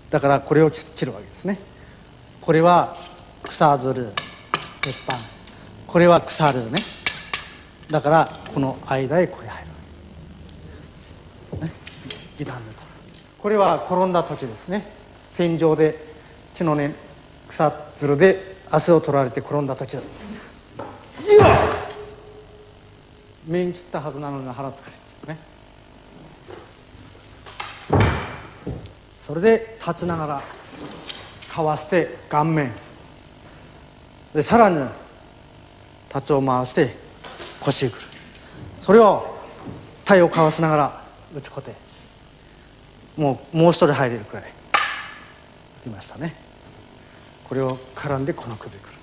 だからこれを切るわけですね。これは草ずる鉄板、これは腐るね。だからこの間へこれ入る、ね、二段で取る。これは転んだ時ですね。戦場で血のね草ずるで足を取られて転んだ時だ。面切ったはずなのに腹つかれてね。それで立ちながらかわして顔面で、さらに立ちを回して腰へくる。それを体をかわしながら打ちこて、もう一人入れるくらいいましたね。これを絡んでこの首くる、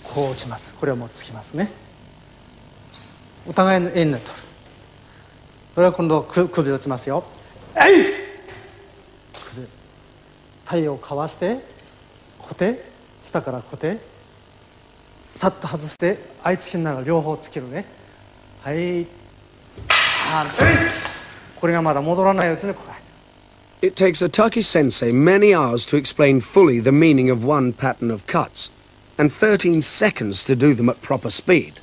こう打ちます。これはもうつきますね。お互いの円で取る。これは今度首を打ちますよ。首、体をかわして固定、下から固定、さっと外して相手になら両方つけるね。はい、これがまだ戻らないうちにこれ。It takes Otake Sensei many hours to explain fully the meaning of one pattern of cuts, and 13 seconds to do them at proper speed.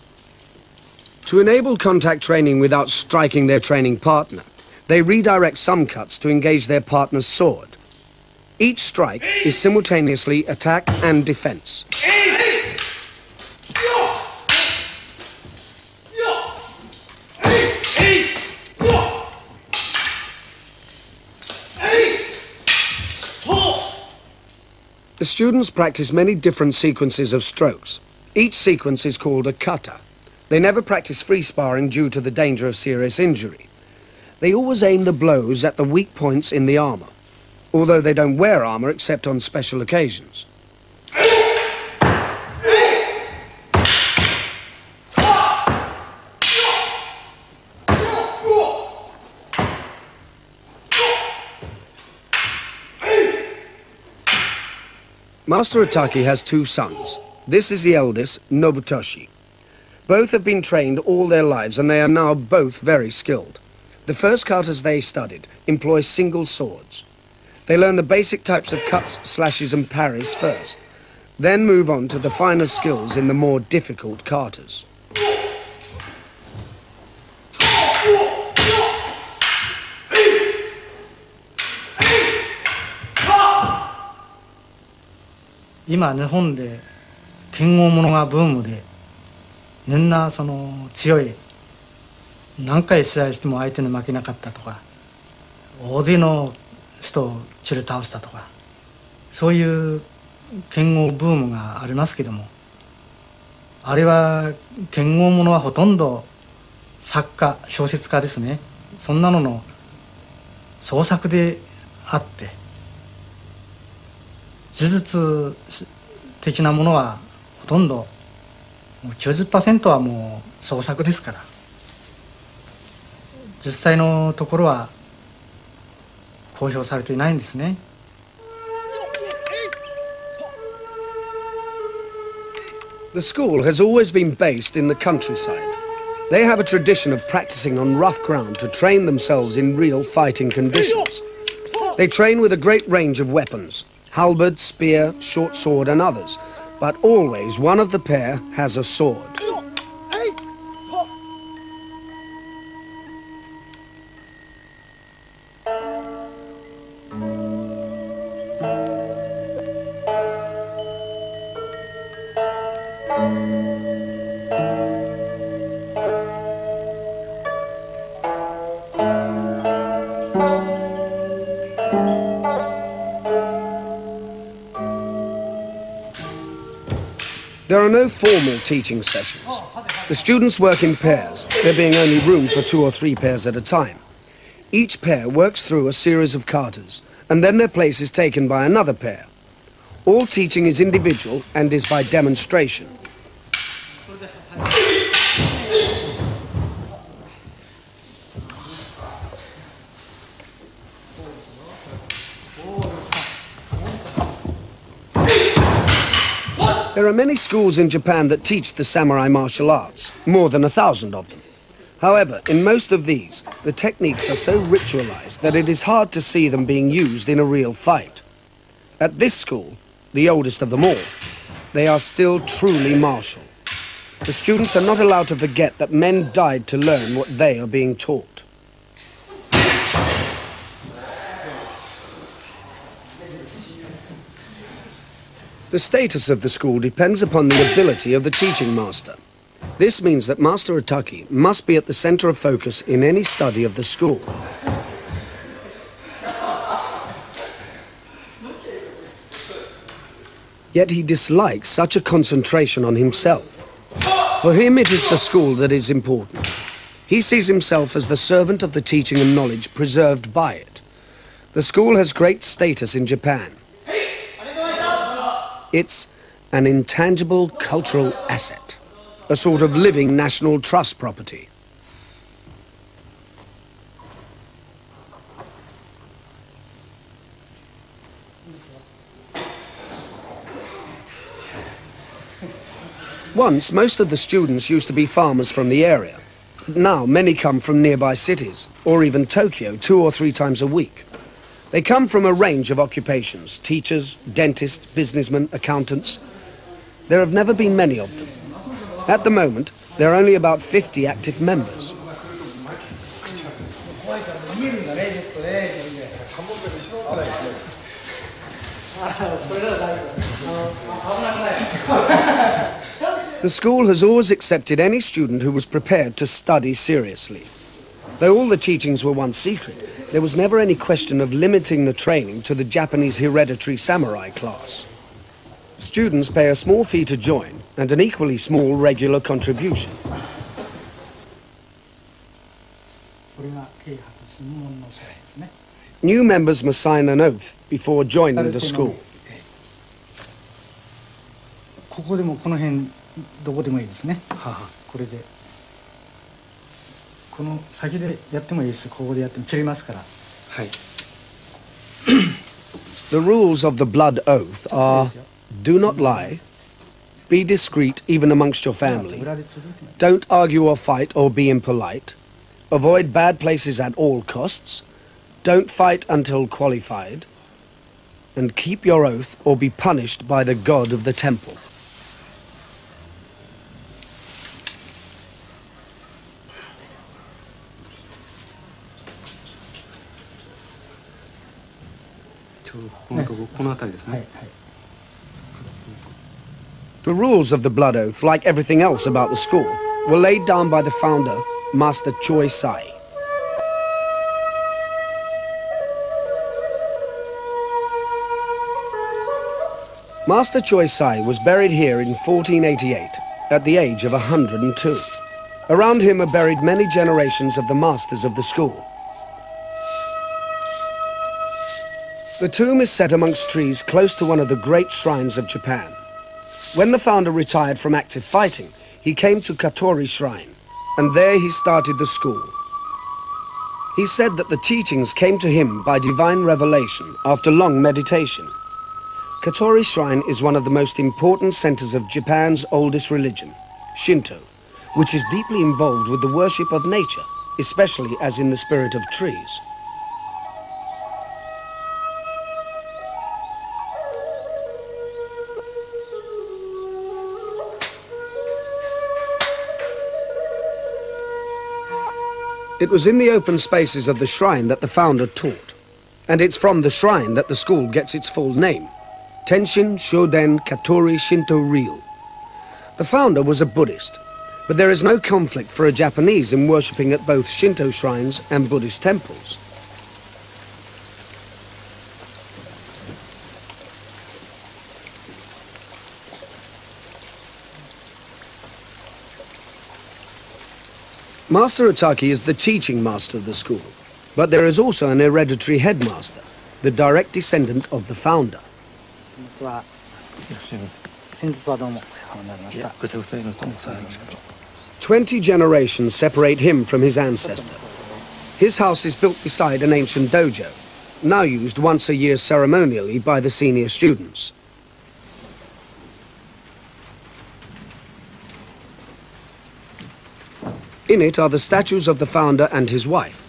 To enable contact training without striking their training partner, they redirect some cuts to engage their partner's sword. Each strike is simultaneously attack and defense. The students practice many different sequences of strokes. Each sequence is called a kata. They never practice free sparring due to the danger of serious injury. They always aim the blows at the weak points in the armor, although they don't wear armor except on special occasions. Master Otake has two sons. This is the eldest, Nobutoshi. Both have been trained all their lives and they are now both very skilled. The first katas they studied employ single swords. They learn the basic types of cuts, slashes and parries first, then move on to the finer skills in the more difficult katas. Now, 日本で剣豪ものがブームで、みんなその強い、何回試合しても相手に負けなかったとか、大勢の人を切り倒したとか、そういう剣豪ブームがありますけども、あれは剣豪ものはほとんど作家、小説家ですね、そんなのの創作であって、事実的なものはほとんどもう 90% はもう創作ですから、実際のところは公表されていないんですね。The school has always been based in the countryside. They have a tradition of practicing on rough ground to train themselves in real fighting conditions. They train with a great range of weapons, halberd, spear, short sword and others, but always one of the pair has a sword. There are no formal teaching sessions. The students work in pairs, there being only room for 2 or 3 pairs at a time. Each pair works through a series of katas, and then their place is taken by another pair. All teaching is individual and is by demonstration. There are many schools in Japan that teach the samurai martial arts, more than 1,000 of them. However, in most of these, the techniques are so ritualized that it is hard to see them being used in a real fight. At this school, the oldest of them all, they are still truly martial. The students are not allowed to forget that men died to learn what they are being taught. The status of the school depends upon the ability of the teaching master. This means that Master Otake must be at the center of focus in any study of the school. Yet he dislikes such a concentration on himself. For him, it is the school that is important. He sees himself as the servant of the teaching and knowledge preserved by it. The school has great status in Japan. It's an intangible cultural asset, a sort of living national trust property. Once, most of the students used to be farmers from the area. But now, many come from nearby cities, or even Tokyo 2 or 3 times a week. They come from a range of occupations: teachers, dentists, businessmen, accountants. There have never been many of them. At the moment, there are only about 50 active members. The school has always accepted any student who was prepared to study seriously. Though all the teachings were once secret, there was never any question of limiting the training to the Japanese hereditary samurai class. Students pay a small fee to join and an equally small regular contribution. New members must sign an oath before joining the school. ここでもこの辺どこでもいいですね。これでこの先でやってもいいです。ここでやっても切れますから。はい。The rules of the blood oath are: do not lie, be discreet even amongst your family, don't argue or fight or be impolite, avoid bad places at all costs, don't fight until qualified, and keep your oath or be punished by the god of the temple. The rules of the blood oath, like everything else about the school, were laid down by the founder, Master Choi Sai. Master Choi Sai was buried here in 1488, at the age of 102. Around him are buried many generations of the masters of the school. The tomb is set amongst trees close to one of the great shrines of Japan. When the founder retired from active fighting, he came to Katori Shrine, and there he started the school. He said that the teachings came to him by divine revelation after long meditation. Katori Shrine is one of the most important centers of Japan's oldest religion, Shinto, which is deeply involved with the worship of nature, especially as in the spirit of trees. It was in the open spaces of the shrine that the founder taught, and it's from the shrine that the school gets its full name, Tenshinshō-den Katori Shintō-ryū. The founder was a Buddhist, but there is no conflict for a Japanese in worshipping at both Shinto shrines and Buddhist temples. Master Otake is the teaching master of the school, but there is also an hereditary headmaster, the direct descendant of the founder. 20 generations separate him from his ancestor. His house is built beside an ancient dojo, now used once a year ceremonially by the senior students. In it are the statues of the founder and his wife.